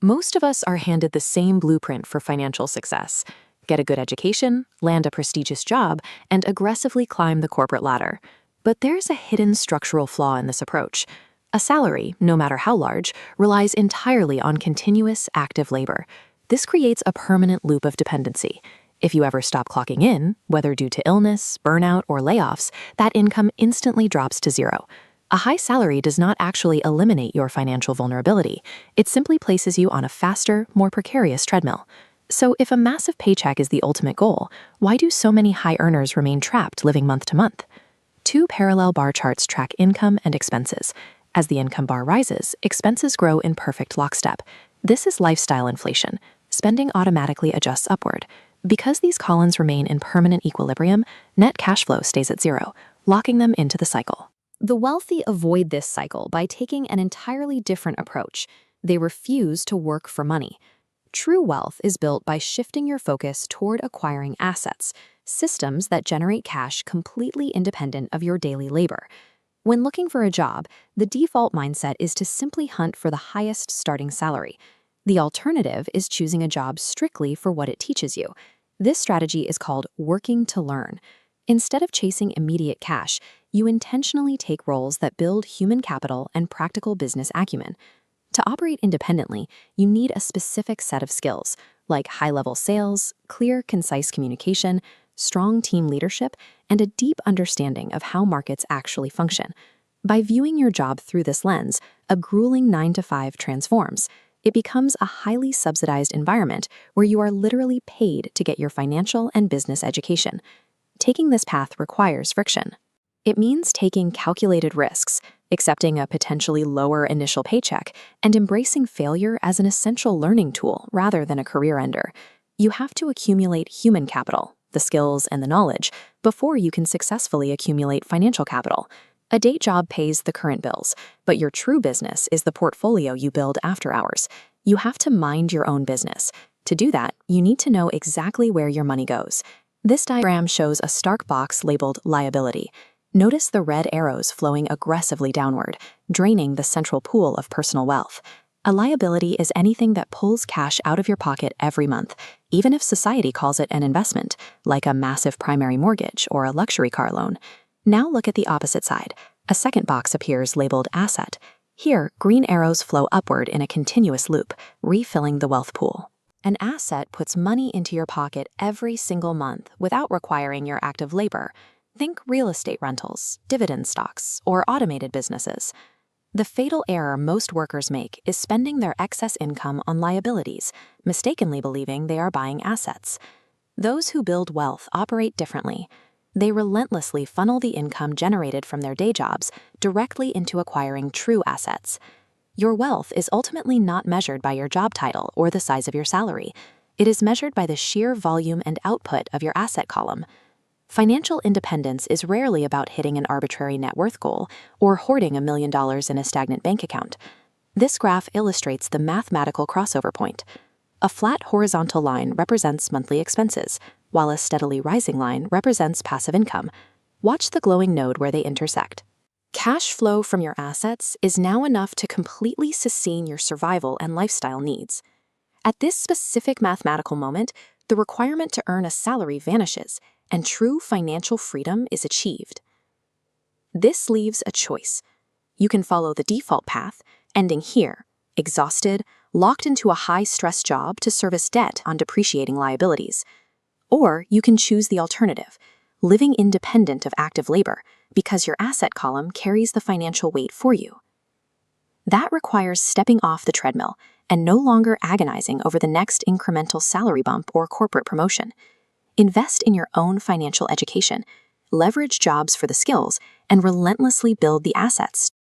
Most of us are handed the same blueprint for financial success: get a good education, land a prestigious job, and aggressively climb the corporate ladder. But there's a hidden structural flaw in this approach. A salary, no matter how large, relies entirely on continuous, active labor. This creates a permanent loop of dependency. If you ever stop clocking in, whether due to illness, burnout, or layoffs, that income instantly drops to zero. A high salary does not actually eliminate your financial vulnerability. It simply places you on a faster, more precarious treadmill. So if a massive paycheck is the ultimate goal, why do so many high earners remain trapped living month to month? Two parallel bar charts track income and expenses. As the income bar rises, expenses grow in perfect lockstep. This is lifestyle inflation. Spending automatically adjusts upward. Because these columns remain in permanent equilibrium, net cash flow stays at zero, locking them into the cycle. The wealthy avoid this cycle by taking an entirely different approach. They refuse to work for money. True wealth is built by shifting your focus toward acquiring assets, systems that generate cash completely independent of your daily labor. When looking for a job, the default mindset is to simply hunt for the highest starting salary. The alternative is choosing a job strictly for what it teaches you. This strategy is called working to learn. Instead of chasing immediate cash, you intentionally take roles that build human capital and practical business acumen. To operate independently, you need a specific set of skills, like high-level sales, clear, concise communication, strong team leadership, and a deep understanding of how markets actually function. By viewing your job through this lens, a grueling 9-to-5 transforms. It becomes a highly subsidized environment where you are literally paid to get your financial and business education. Taking this path requires friction. It means taking calculated risks, accepting a potentially lower initial paycheck, and embracing failure as an essential learning tool rather than a career ender. You have to accumulate human capital, the skills and the knowledge, before you can successfully accumulate financial capital. A day job pays the current bills, but your true business is the portfolio you build after hours. You have to mind your own business. To do that, you need to know exactly where your money goes. This diagram shows a stark box labeled liability. Notice the red arrows flowing aggressively downward, draining the central pool of personal wealth. A liability is anything that pulls cash out of your pocket every month, even if society calls it an investment, like a massive primary mortgage or a luxury car loan. Now look at the opposite side. A second box appears labeled asset. Here, green arrows flow upward in a continuous loop, refilling the wealth pool. An asset puts money into your pocket every single month without requiring your active labor. Think real estate rentals, dividend stocks, or automated businesses. The fatal error most workers make is spending their excess income on liabilities, mistakenly believing they are buying assets. Those who build wealth operate differently. They relentlessly funnel the income generated from their day jobs directly into acquiring true assets. Your wealth is ultimately not measured by your job title or the size of your salary. It is measured by the sheer volume and output of your asset column. Financial independence is rarely about hitting an arbitrary net worth goal or hoarding $1 million in a stagnant bank account. This graph illustrates the mathematical crossover point. A flat horizontal line represents monthly expenses, while a steadily rising line represents passive income. Watch the glowing node where they intersect. Cash flow from your assets is now enough to completely sustain your survival and lifestyle needs. At this specific mathematical moment, the requirement to earn a salary vanishes, and true financial freedom is achieved. This leaves a choice. You can follow the default path, ending here, exhausted, locked into a high-stress job to service debt on depreciating liabilities. Or you can choose the alternative, living independent of active labor, because your asset column carries the financial weight for you. That requires stepping off the treadmill and no longer agonizing over the next incremental salary bump or corporate promotion. Invest in your own financial education, leverage jobs for the skills, and relentlessly build the assets